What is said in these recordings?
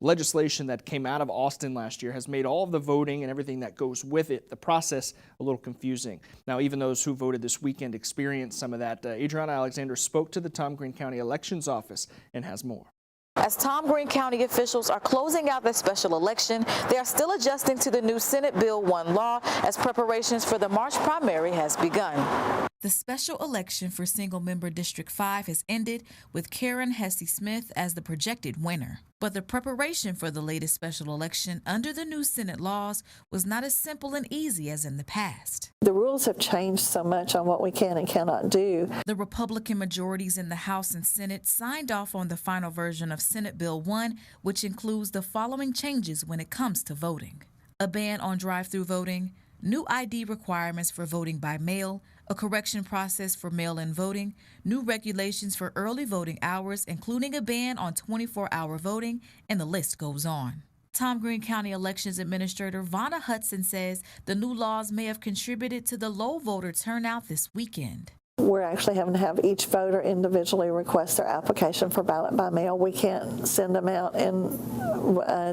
Legislation that came out of Austin last year has made all of the voting and everything that goes with it, the process, a little confusing. Now, even those who voted this weekend experienced some of that. Adriana Alexander spoke to the Tom Green County Elections Office and has more. As Tom Green County officials are closing out the special election, they are still adjusting to the new Senate Bill 1 law as preparations for the March primary has begun. The special election for single-member District 5 has ended with Karen Hesse-Smith as the projected winner. But the preparation for the latest special election under the new Senate laws was not as simple and easy as in the past. The rules have changed so much on what we can and cannot do. The Republican majorities in the House and Senate signed off on the final version of Senate Bill 1, which includes the following changes when it comes to voting: a ban on drive-through voting, new ID requirements for voting by mail, a correction process for mail-in voting, new regulations for early voting hours, including a ban on 24-hour voting, and the list goes on. Tom Green County Elections Administrator Vonna Hudson says the new laws may have contributed to the low voter turnout this weekend. We're actually having to have each voter individually request their application for ballot by mail. We can't send them out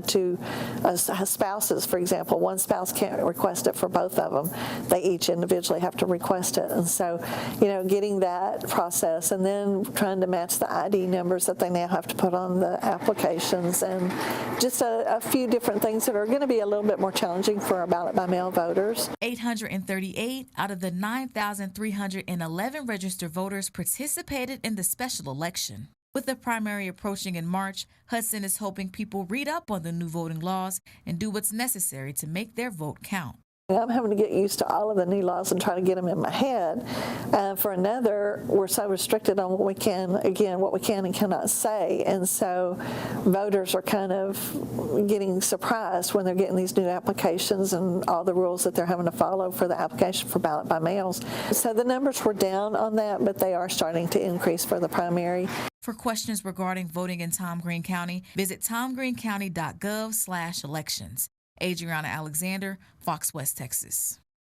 to spouses, for example. One spouse can't request it for both of them. They each individually have to request it. And so, getting that process and then trying to match the ID numbers that they now have to put on the applications, and just a few different things that are going to be a little bit more challenging for our ballot by mail voters. 838 out of the 9,311 registered voters participated in the special election. With the primary approaching in March, Hudson is hoping people read up on the new voting laws and do what's necessary to make their vote count. I'm having to get used to all of the new laws and try to get them in my head. For another, we're so restricted on what we can and cannot say. And so voters are kind of getting surprised when they're getting these new applications and all the rules that they're having to follow for the application for ballot by mails. So the numbers were down on that, but they are starting to increase for the primary. For questions regarding voting in Tom Green County, visit tomgreencounty.gov/elections. Adriana Alexander, Fox West, Texas.